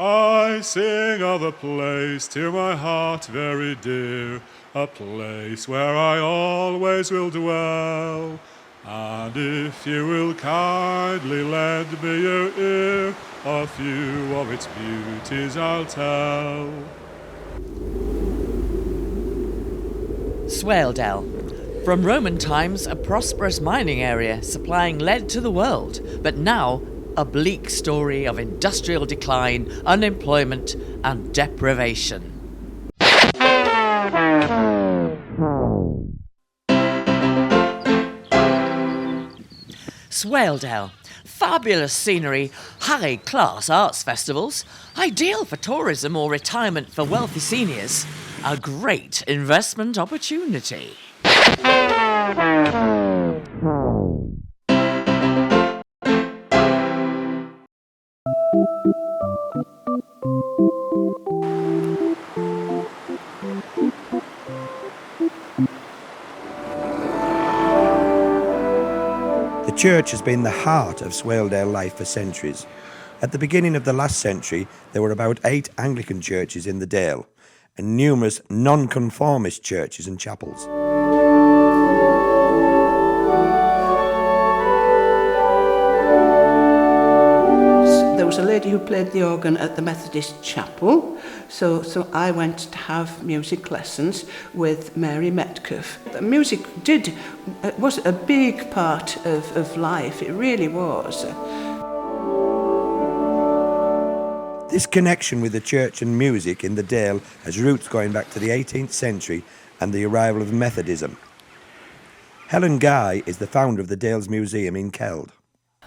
I sing of a place to my heart very dear, a place where I always will dwell. And if you will kindly lend me your ear, a few of its beauties I'll tell. Swaledale. From Roman times, a prosperous mining area supplying lead to the world, but now a bleak story of industrial decline, unemployment and deprivation. Swaledale. Fabulous scenery, high-class arts festivals, ideal for tourism or retirement for wealthy seniors. A great investment opportunity. The church has been the heart of Swaledale life for centuries. At the beginning of the last century, there were about 8 Anglican churches in the Dale and numerous non-conformist churches and chapels. There was a lady who played the organ at the Methodist chapel, so I went to have music lessons with Mary Metcalfe. The music was a big part of life, it really was. This connection with the church and music in the Dale has roots going back to the 18th century and the arrival of Methodism. Helen Guy is the founder of the Dales Museum in Keld.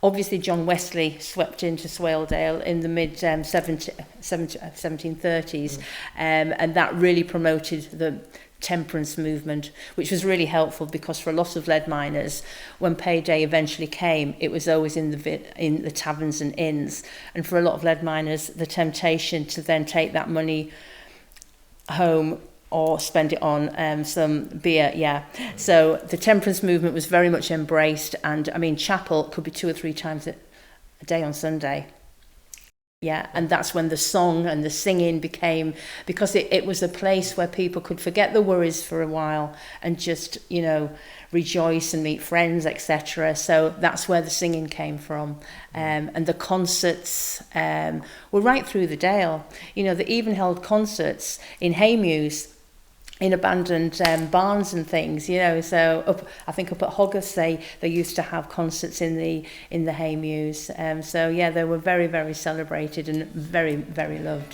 Obviously, John Wesley swept into Swaledale in the mid-1730s, and that really promoted the temperance movement, which was really helpful because for a lot of lead miners, when payday eventually came, it was always in the taverns and inns. And for a lot of lead miners, the temptation to then take that money home or spend it on some beer, So the temperance movement was very much embraced, and I mean, chapel could be 2 or 3 times a day on Sunday. Yeah, and that's when the song and the singing became, because it was a place where people could forget the worries for a while and just, rejoice and meet friends, etc. So that's where the singing came from. And the concerts were right through the Dale. They even held concerts in haymews, in abandoned barns and things, so I think up at Hogarth they used to have concerts in the haymews. They were very, very celebrated and very, very loved,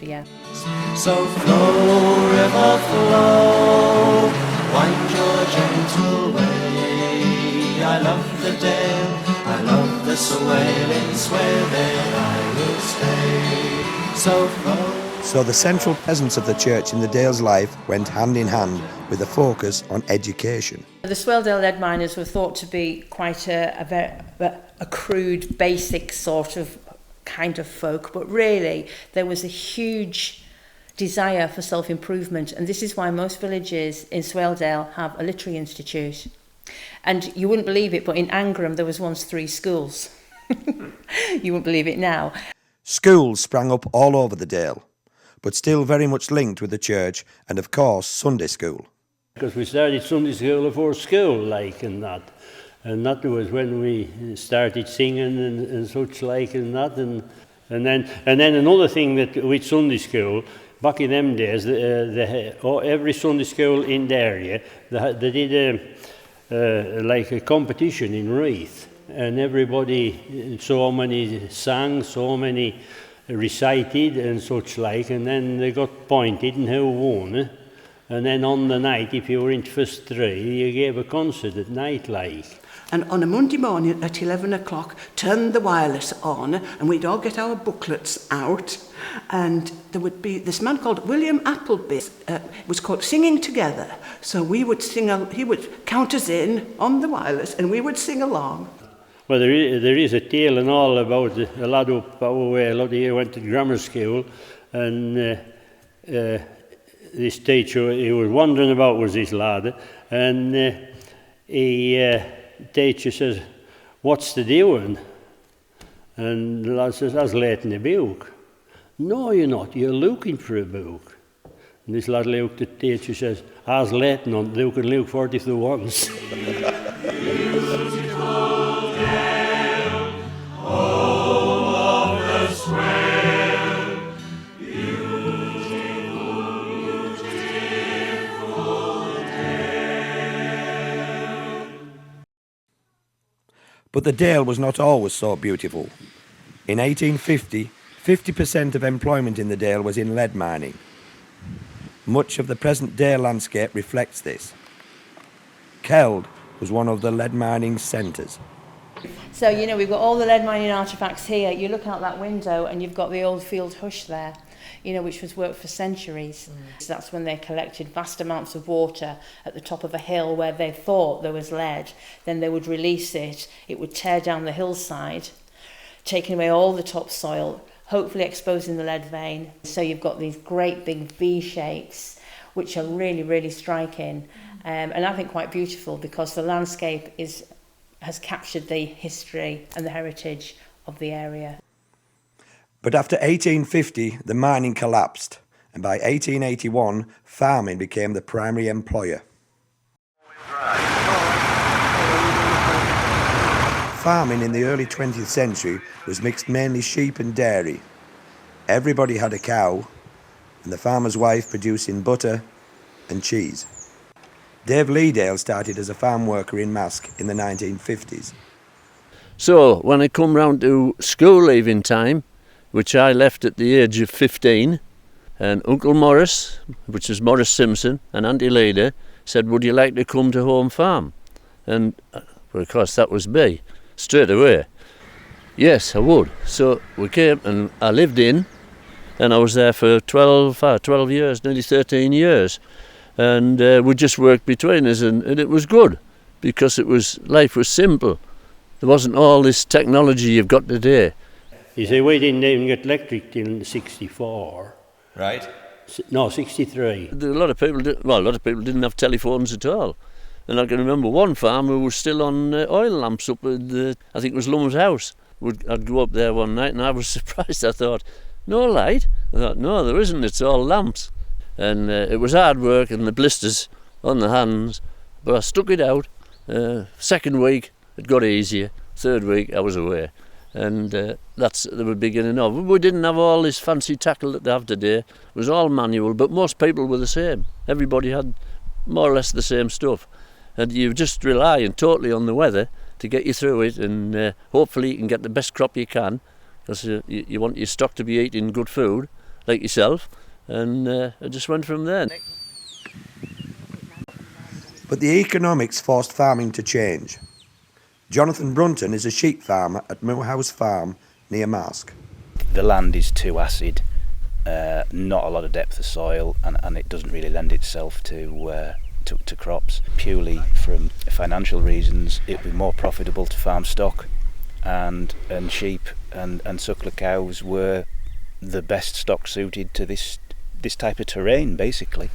So flow, river, flow, wind your gentle way. I love the Dale, I love the Swale, in Swale there I will stay. So flow. So the central presence of the church in the Dale's life went hand in hand with a focus on education. The Swaledale lead miners were thought to be quite a crude, basic sort of kind of folk, but really there was a huge desire for self-improvement, and this is why most villages in Swaledale have a literary institute. And you wouldn't believe it, but in Angram there was once 3 schools. You wouldn't believe it now. Schools sprang up all over the Dale, but still very much linked with the church and, of course, Sunday school. Because we started Sunday school before school, and that was when we started singing and such and that, and then another thing that with Sunday school, back in them days, every Sunday school in the area, they did a competition in wreath, and everybody, so many sang, so many recited and such and then they got pointed and who won. And then on the night, if you were in first 3, you gave a concert at night And on a Monday morning at 11 o'clock, turned the wireless on, and we'd all get our booklets out, and there would be this man called William Appleby, it was called Singing Together. So we would he would count us in on the wireless, and we would sing along. Well, there is a tale and all about a lad up our way. A lad here went to grammar school, and this teacher, he was wandering about, was this lad, and teacher says, "What's the doing?" And the lad says, "That's late in the book." No, you're not. You're looking for a book. And this lad looked at the teacher says, "As late on, you can look for it if there once." But the Dale was not always so beautiful. In 1850, 50% of employment in the Dale was in lead mining. Much of the present Dale landscape reflects this. Keld was one of the lead mining centres. So, you know, we've got all the lead mining artefacts here. You look out that window and you've got the old field hush there, you know, which was worked for centuries. So that's when they collected vast amounts of water at the top of a hill where they thought there was lead. Then they would release it. It would tear down the hillside, taking away all the topsoil, hopefully exposing the lead vein. So you've got these great big V shapes, which are really, really striking. And I think quite beautiful because the landscape has captured the history and the heritage of the area. But after 1850, the mining collapsed, and by 1881, farming became the primary employer. Farming in the early 20th century was mixed mainly sheep and dairy. Everybody had a cow, and the farmer's wife producing butter and cheese. Dave Leedale started as a farm worker in Mask in the 1950s. So when I come round to school leaving time, which I left at the age of 15, and Uncle Morris, which was Morris Simpson, and Auntie Leda, said, "Would you like to come to home farm?" And well, of course that was me, straight away. Yes, I would. So we came and I lived in, and I was there for 12 years, nearly 13 years. And we just worked between us, and it was good because life was simple. There wasn't all this technology you've got today. You see, we didn't even get electric till 64. Right. No, 63. A lot of people didn't have telephones at all. And I can remember one farm who was still on oil lamps up at I think it was Lum's house. I'd go up there one night and I was surprised. I thought, no light? I thought, no, there isn't, it's all lamps. And it was hard work and the blisters on the hands, but I stuck it out. Second week, it got easier. Third week, I was away. And that's the beginning of it. We didn't have all this fancy tackle that they have today. It was all manual, but most people were the same. Everybody had more or less the same stuff. And you just rely totally on the weather to get you through it, and hopefully you can get the best crop you can, because you want your stock to be eating good food, like yourself. And I just went from there. But the economics forced farming to change. Jonathan Brunton is a sheep farmer at Moorhouse Farm near Mask. The land is too acid, not a lot of depth of soil, and it doesn't really lend itself to crops. Purely from financial reasons, it would be more profitable to farm stock, and sheep and suckler cows were the best stock suited to this type of terrain, basically.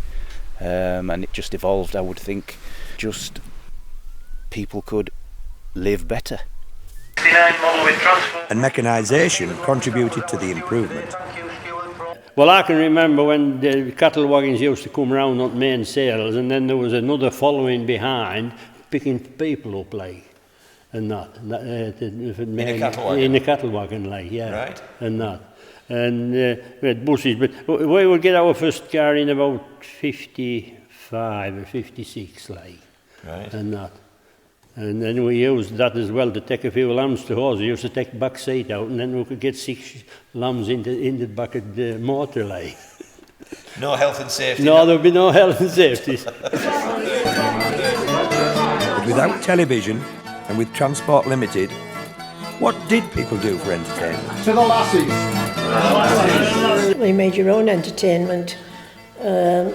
And it just evolved, I would think, just people could live better. And mechanisation contributed to the improvement. Well, I can remember when the cattle wagons used to come round on main sales, and then there was another following behind, picking people up, like, and that. In a cattle wagon? In a cattle wagon, like, yeah. Right. And that. And we had buses, but we would get our first car in about 55 or 56, like, Right. and that. And then we used that as well to take a few lambs to horse. We used to take the back seat out, and then we could get 6 lambs in the back of the motor, like. No health and safety? No, there'd be no health and safety. But without television and with transport limited, what did people do for entertainment? To the lassies. We made your own entertainment. There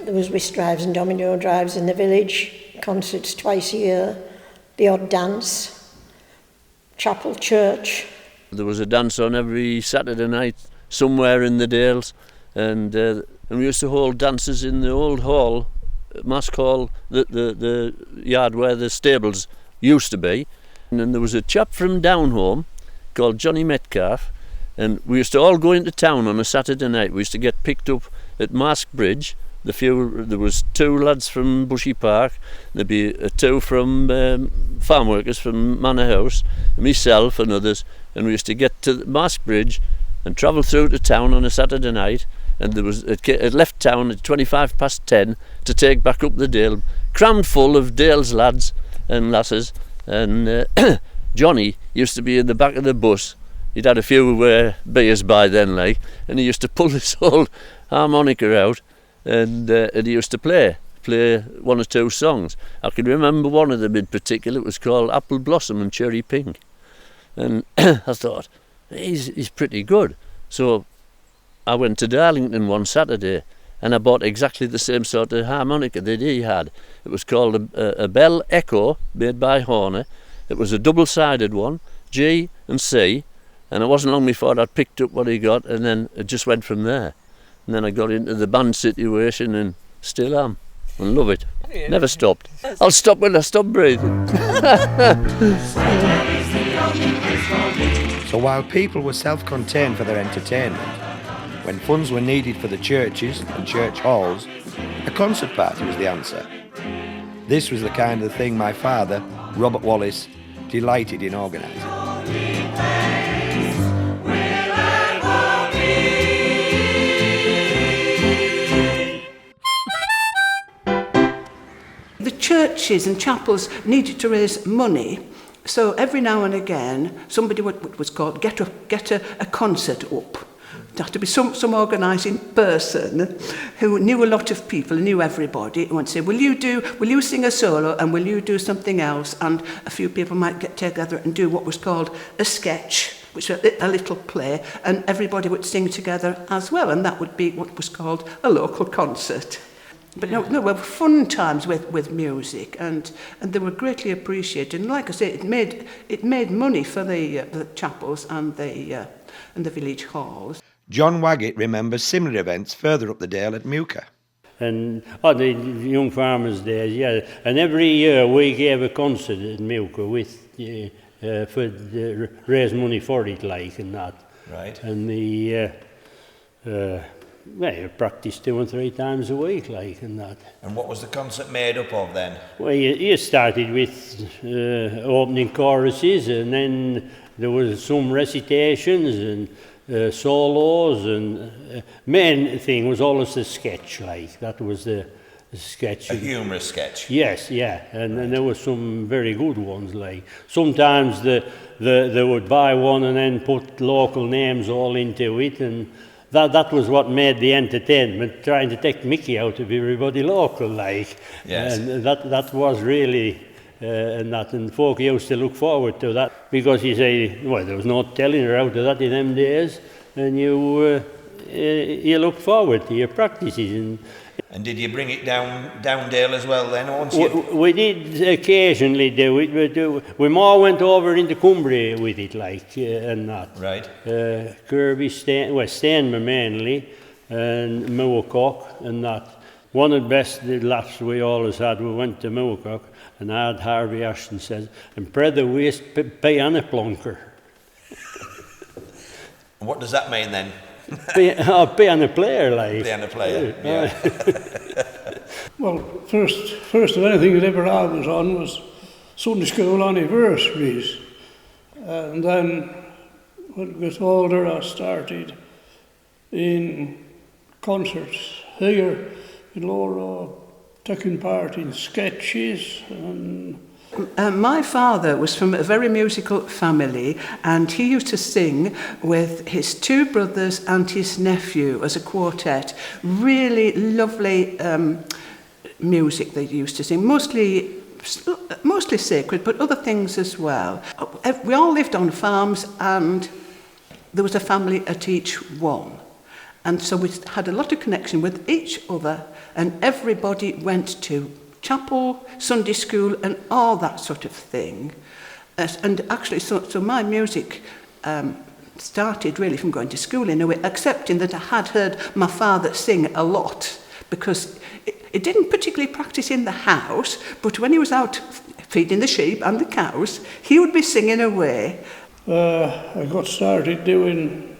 was whist drives and domino drives in the village, concerts twice a year, the odd dance, chapel, church. There was a dance on every Saturday night somewhere in the Dales, and we used to hold dances in the old hall, Mask Hall, the yard where the stables used to be. And then there was a chap from down home called Johnny Metcalf, And we used to all go into town on a Saturday night. We used to get picked up at Mask Bridge. There was 2 lads from Bushy Park. There'd be 2 from farm workers from Manor House, myself and others. And we used to get to Mask Bridge and travel through to town on a Saturday night. And it left town at 10:25 to take back up the Dale, crammed full of Dale's lads and lasses. And Johnny used to be in the back of the bus. He'd had a few beers by then, like, and he used to pull his old harmonica out, and he used to play 1 or 2 songs. I can remember one of them in particular. It was called Apple Blossom and Cherry Pink, and I thought, he's pretty good. So I went to Darlington one Saturday, and I bought exactly the same sort of harmonica that he had. It was called a Bell Echo, made by Horner. It was a double-sided one, G and C, and it wasn't long before I'd picked up what he got, and then it just went from there. And then I got into the band situation, and still am, and love it. Never stopped. I'll stop when I stop breathing. So while people were self-contained for their entertainment, when funds were needed for the churches and church halls, a concert party was the answer. This was the kind of thing my father, Robert Wallace, delighted in organising. The churches and chapels needed to raise money, so every now and again somebody would was called get a concert up. It had to be some organising person who knew a lot of people, knew everybody, who would say, will you sing a solo and will you do something else? And a few people might get together and do what was called a sketch, which was a little play, and everybody would sing together as well, and that would be what was called a local concert. But no, they were fun times with music, and they were greatly appreciated. And like I say, it made money for the chapels and the village halls. John Waggett remembers similar events further up the Dale at Muka. And the young farmers' days, yeah. And every year we gave a concert at Muka with raise money for it, like, and that. Right. And you practiced 2 or 3 times a week, like, and that. And what was the concert made up of then? Well, you started with opening choruses, and then there was some recitations and solos, and main thing was always the sketch, like, that was the sketch. A humorous sketch? Yes, yeah, and there were some very good ones, like, sometimes they would buy one and then put local names all into it, and that was what made the entertainment, trying to take Mickey out of everybody local, like. Yes. And that was really, and folk used to look forward to that, because you say, well, there was no telling her out of that in them days, and you looked forward to your practices. And did you bring it down Dale as well then? Once you... We did occasionally do it. We more went over into Cumbria with it, like, and that. Right. Kirby, Stanmer mainly, and Moorcock, and that. One of the best laughs we always had, we went to Moorcock, and I had Harvey Ashton says, and pray the waste piano plonker. What does that mean then? Piano player, like. Piano player, yeah. Well, first of anything that ever I was on was Sunday school anniversaries. And then when I got older, I started in concerts here in Laura, taking part in sketches and... My father was from a very musical family, and he used to sing with his 2 brothers and his nephew as a quartet. Really lovely music they used to sing, mostly sacred, but other things as well. We all lived on farms, and there was a family at each one. And so we had a lot of connection with each other, and everybody went to chapel, Sunday school, and all that sort of thing. And actually, so my music started really from going to school in a way, excepting that I had heard my father sing a lot, because it didn't particularly practice in the house, but when he was out feeding the sheep and the cows, he would be singing away. I got started doing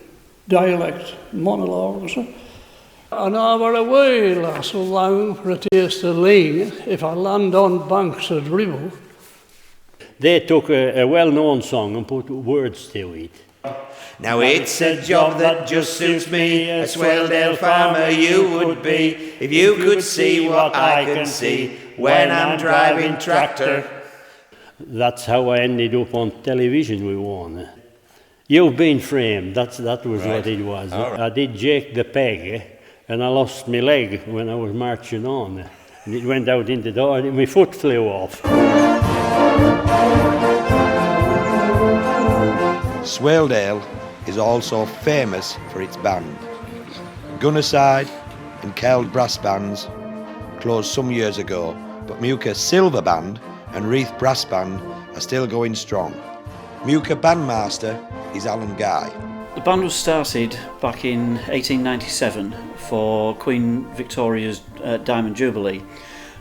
dialect monologues. And over a while, I so long for a taste of lean, if I land on banks of Ribble. They took a well-known song and put words to it. Now it's a job that just suits me, a Swaledale farmer you would be, if you could see what I can see when I'm driving tractor. That's how I ended up on television with one. You've been framed, that was right. What it was. Right. I did Jake the Peg, and I lost my leg when I was marching on. And it went out in the door and my foot flew off. Swaledale is also famous for its band. Gunnerside and Keld brass bands closed some years ago, but Muka Silver Band and Reith Brass Band are still going strong. Muka bandmaster is Alan Guy. The band was started back in 1897 for Queen Victoria's Diamond Jubilee,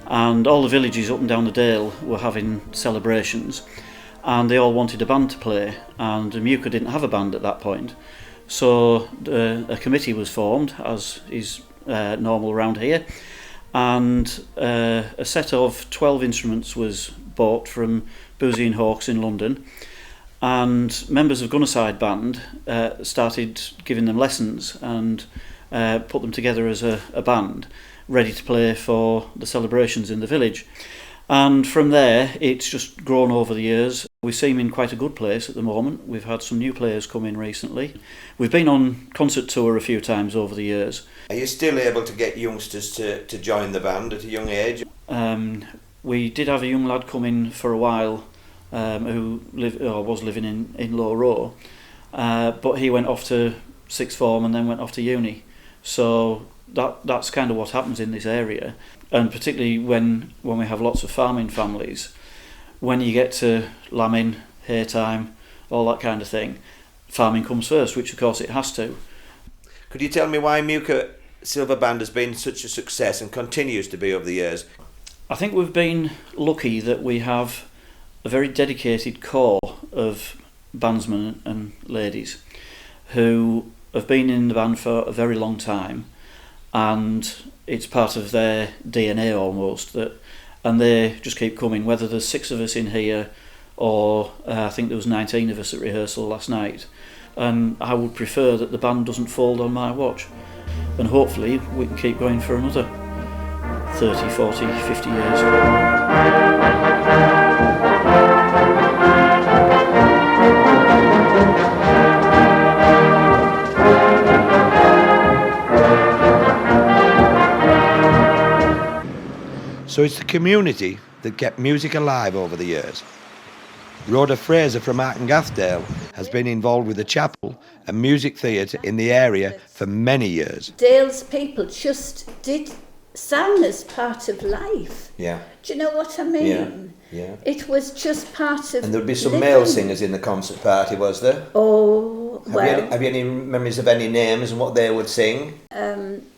and all the villages up and down the Dale were having celebrations, and they all wanted a band to play, and Muka didn't have a band at that point. So a committee was formed, as is normal around here, and a set of 12 instruments was bought from Boozy and Hawkes in London, and members of Gunnerside Band started giving them lessons and put them together as a band ready to play for the celebrations in the village. And from there it's just grown over the years. We seem in quite a good place at the moment. We've had some new players come in recently. We've been on concert tour a few times over the years. Are you still able to get youngsters to join the band at a young age? We did have a young lad come in for a while who was living in Low Row, but he went off to sixth form and then went off to uni. So that's kind of what happens in this area, and particularly when we have lots of farming families, when you get to lambing, hay time, all that kind of thing, farming comes first, which of course it has to. Could you tell me why Muka Silver Band has been such a success and continues to be over the years? I think we've been lucky that we have a very dedicated core of bandsmen and ladies who have been in the band for a very long time, and it's part of their DNA almost, and they just keep coming, whether there's 6 of us in here or I think there was 19 of us at rehearsal last night. And I would prefer that the band doesn't fold on my watch, and hopefully we can keep going for another 30, 40, 50 years. So it's the community that kept music alive over the years. Rhoda Fraser from Arkengathdale has been involved with the chapel and music theatre in the area for many years. Dale's people just did sang as part of life. Yeah. Do you know what I mean? Yeah. It was just part of And there'd be some living. male singers in the concert party, was there? Oh, well. Have you any memories of any names and what they would sing?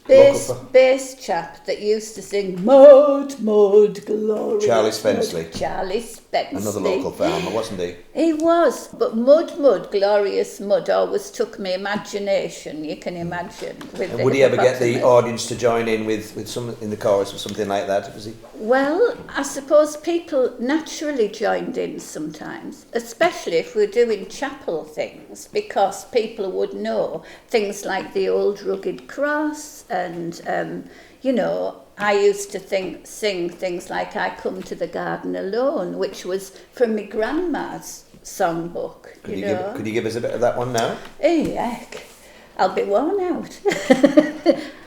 Bass chap that used to sing Mud, Mud, Glory. Charlie Spenceley. Charlie Spenceley. Another local farmer, wasn't he? He was, but Mud, Mud, Glorious Mud always took my imagination, you can imagine. And would he ever get the audience to join in with some in the chorus or something like that? Was he? Well, I suppose people naturally joined in sometimes, especially if we're doing chapel things, because people would know things like the old rugged cross, and you know, I used to sing things like I Come to the Garden Alone, which was from my grandma's songbook. Could you give us a bit of that one now? Hey, heck, I'll be worn out.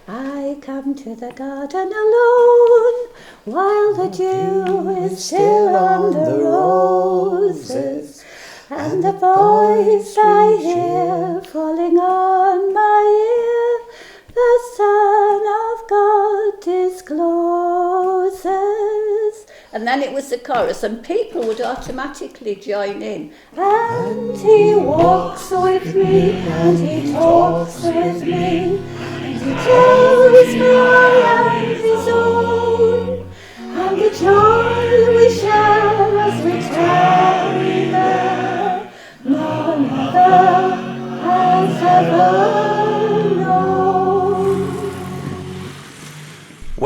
I come to the garden alone, while the dew is still on the roses, and the voice I hear falling on my ear, the Son of God discloses. And then it was the chorus, and people would automatically join in. And he walks with me, and he talks with me, and he tells me I am his own, and the joy we share as we tarry there, none other has ever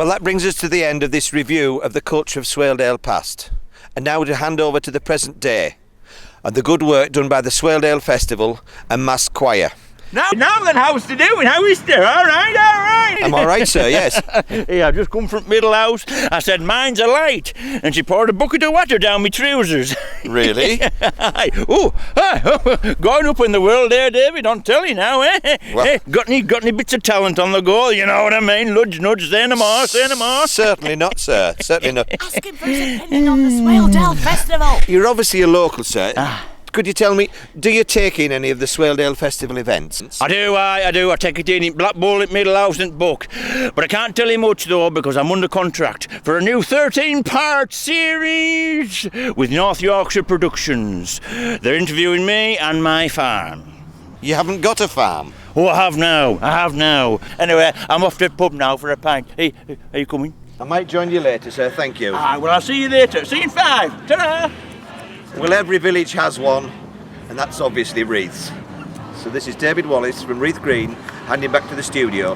Well, that brings us to the end of this review of the culture of Swaledale past. And now to hand over to the present day and the good work done by the Swaledale Festival and Mass Choir. Now then, how's to do? How is there? All right. I'm all right, sir, yes. Yeah, I've just come from middle house. I said, mine's a light. And she poured a bucket of water down my trousers. Really? Going up in the world there, David, I'm telling you now, eh? Well, Hey, got any bits of talent on the go? You know what I mean? Nudge, nudge, say no more. Certainly not, sir. Certainly not. Ask him for his opinion on the Swaledale Festival. You're obviously a local, sir. Could you tell me, do you take in any of the Swaledale Festival events? I do. I take it in Blackpool, at Middlehouse and Buck. But I can't tell you much, though, because I'm under contract for a new 13-part series with North Yorkshire Productions. They're interviewing me and my farm. You haven't got a farm? Oh, I have now. Anyway, I'm off to the pub now for a pint. Hey, are you coming? I might join you later, sir, thank you. Well, I'll see you later. See you in 5. Ta-da! Well, every village has one, and that's obviously Reith's. So this is David Wallace from Reith Green, handing back to the studio.